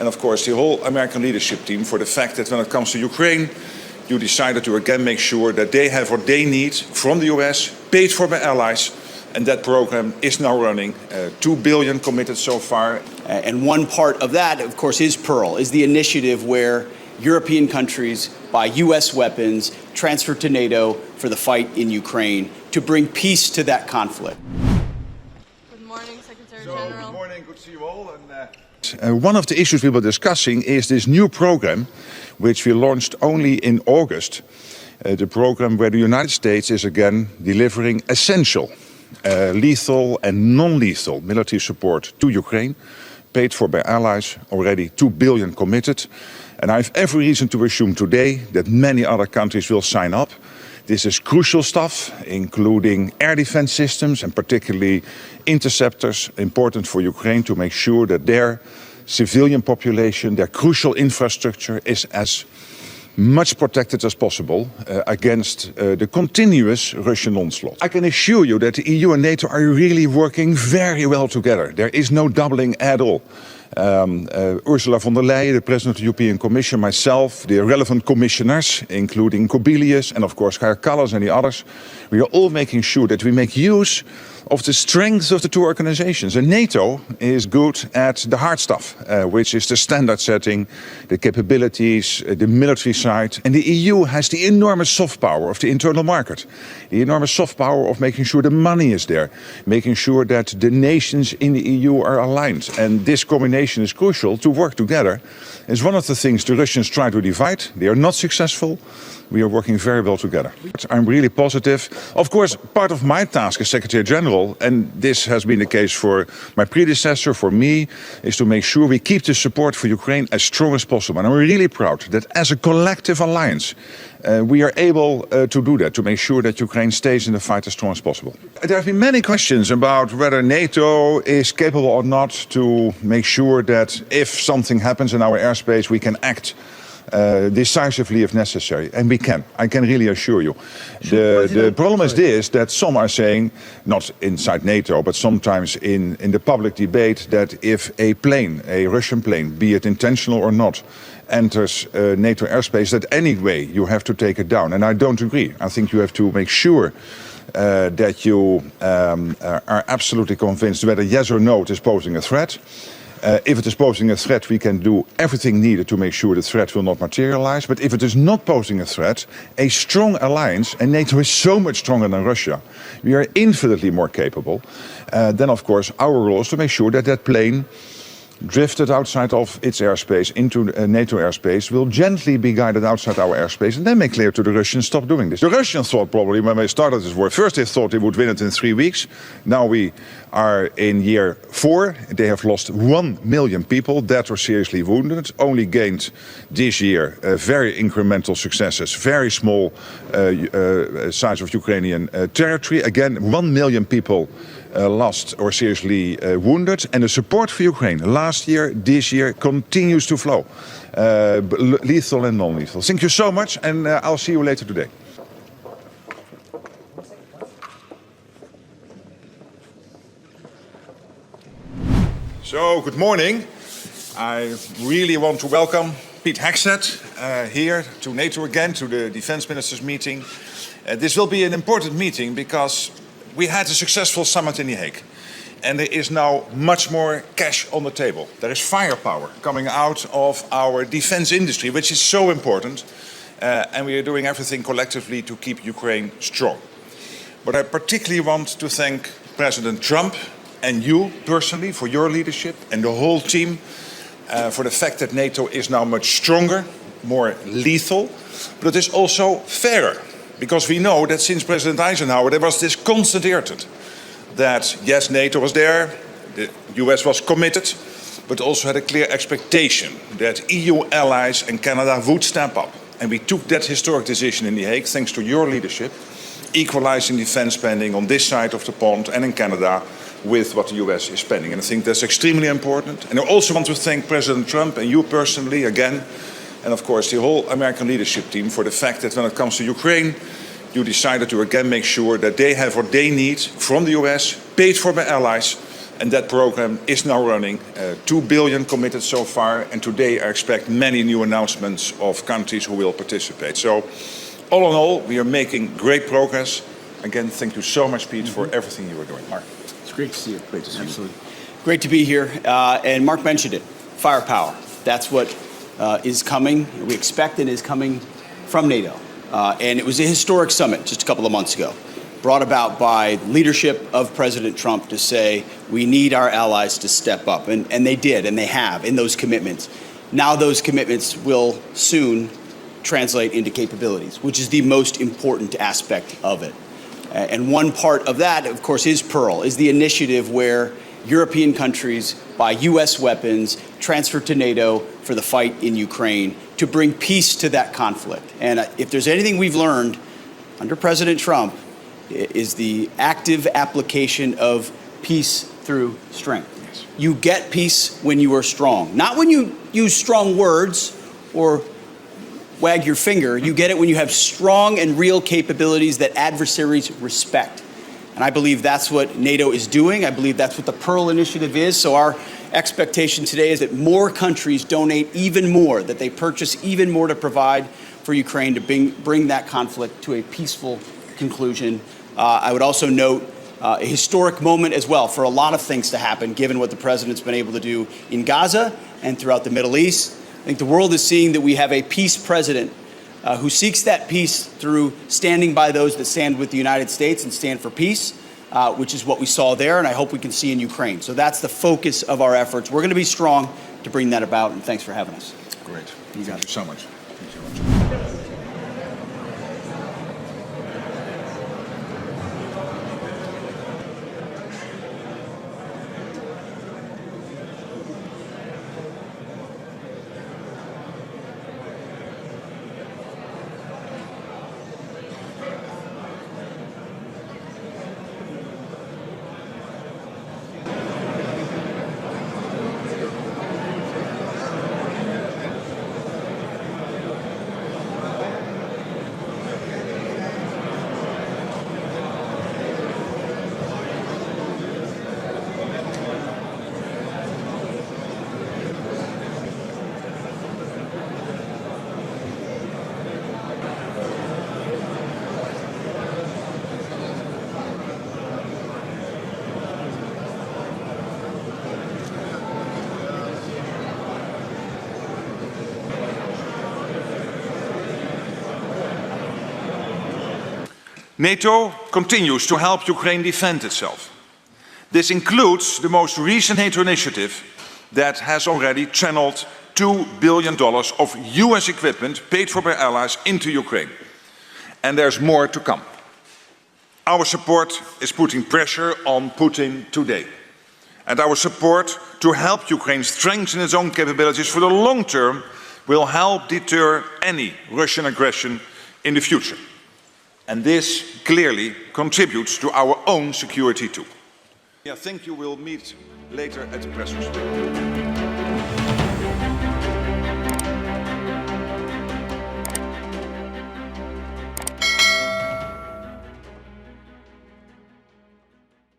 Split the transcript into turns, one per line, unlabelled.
and of course the whole American leadership team for the fact that when it comes to Ukraine, you decided to again make sure that they have what they need from the US, paid for by allies, and that program is now running, 2 billion committed so far.
And one part of that, of course, is Pearl, is the initiative where European countries buy US weapons transferred to NATO for the fight in Ukraine to bring peace to that conflict.
Good morning, Secretary General.
Good morning, good to see you all. One of the issues we were discussing is this new program, which we launched only in August. The program where the United States is again delivering essential, lethal and non-lethal military support to Ukraine, paid for by allies, already 2 billion committed. And I have every reason to assume today that many other countries will sign up. This is crucial stuff, including air defense systems and particularly interceptors, important for Ukraine to make sure that their civilian population, their crucial infrastructure is as much protected as possible against the continuous Russian onslaught. I can assure you that the EU and NATO are really working very well together. There is no doubling at all. Ursula von der Leyen, the President of the European Commission, myself, the relevant commissioners, including Kubilius and of course Kaja Kallas and the others, we are all making sure that we make use of the strengths of the two organizations. And NATO is good at the hard stuff, which is the standard setting, the capabilities, the military side. And the EU has the enormous soft power of the internal market, the enormous soft power of making sure the money is there, making sure that the nations in the EU are aligned. And this combination is crucial to work together. It's one of the things the Russians try to divide. They are not successful. We are working very well together. I'm really positive. Of course, part of my task as Secretary General, and this has been the case for my predecessor, for me, is to make sure we keep the support for Ukraine as strong as possible. And I'm really proud that as a collective alliance, we are able to do that, to make sure that Ukraine stays in the fight as strong as possible. There have been many questions about whether NATO is capable or not to make sure that if something happens in our airspace, we can act decisively if necessary, and we can. I can really assure you. The problem is this, that some are saying, not inside NATO, but sometimes in the public debate, that if a plane, a Russian plane, be it intentional or not, enters NATO airspace, that anyway you have to take it down. And I don't agree. I think you have to make sure that you are absolutely convinced whether yes or no it is posing a threat. If it is posing a threat, we can do everything needed to make sure the threat will not materialize. But if it is not posing a threat, a strong alliance, and NATO is so much stronger than Russia, we are infinitely more capable. Then, of course, our role is to make sure that that plane drifted outside of its airspace into NATO airspace will gently be guided outside our airspace and then make clear to the Russians, stop doing this. The Russians thought probably when they started this war, first they thought they would win it in 3 weeks. Now we are in year 4. They have lost 1 million people, dead or seriously wounded, only gained this year very incremental successes, very small size of Ukrainian territory. Again, 1 million people lost or seriously wounded, and the support for Ukraine last year, this year, continues to flow, lethal and non-lethal. Thank you so much, and I'll see you later today. So, good morning. I really want to welcome Pete Hegseth here to NATO again, to the Defense Ministers meeting. This will be an important meeting because we had a successful summit in The Hague, and there is now much more cash on the table. There is firepower coming out of our defense industry, which is so important, and we are doing everything collectively to keep Ukraine strong. But I particularly want to thank President Trump and you personally for your leadership and the whole team for the fact that NATO is now much stronger, more lethal, but it is also fairer. Because we know that since President Eisenhower, there was this constant irritant that, yes, NATO was there, the US was committed, but also had a clear expectation that EU allies and Canada would step up. And we took that historic decision in The Hague, thanks to your leadership, equalizing defense spending on this side of the pond and in Canada with what the US is spending. And I think that's extremely important. And I also want to thank President Trump and you personally again, and of course the whole American leadership team for the fact that when it comes to Ukraine, you decided to again make sure that they have what they need from the US, paid for by allies, And that program is now running, 2 billion committed so far, and today I expect many new announcements of countries who will participate. So, all in all, we are making great progress. Again, thank you so much, Pete, for everything you are doing. Mark.
It's great to see you.
Great to see you.
Absolutely. Great to be here. And Mark mentioned it, firepower. That's what is coming, we expect it is coming from NATO. And it was a historic summit just a couple of months ago, brought about by leadership of President Trump to say we need our allies to step up. And they did, and they have in those commitments. Now those commitments will soon translate into capabilities, which is the most important aspect of it. And one part of that, of course, is Pearl, is the initiative where European countries buy U.S. weapons, transfer to NATO for the fight in Ukraine to bring peace to that conflict. And if there's anything we've learned under President Trump, is the active application of peace through strength. Yes. You get peace when you are strong, not when you use strong words or wag your finger. You get it when you have strong and real capabilities that adversaries respect. And I believe that's what NATO is doing. I believe that's what the Pearl Initiative is. So our expectation today is that more countries donate even more, that they purchase even more to provide for Ukraine to bring that conflict to a peaceful conclusion. I would also note a historic moment as well for a lot of things to happen, given what the president's been able to do in Gaza and throughout the Middle East. I think the world is seeing that we have a peace president who seeks that peace through standing by those that stand with the United States and stand for peace, which is what we saw there, and I hope we can see in Ukraine. So that's the focus of our efforts. We're going to be strong to bring that about, and thanks for having us.
Great.
You got
Thank
it.
you so much. Thank you so much. NATO continues to help Ukraine defend itself. This includes the most recent NATO initiative that has already channeled $2 billion of US equipment paid for by allies into Ukraine. And there's more to come. Our support is putting pressure on Putin today. And our support to help Ukraine strengthen its own capabilities for the long term will help deter any Russian aggression in the future. And this clearly contributes to our own security too. I think you will meet later at the press conference.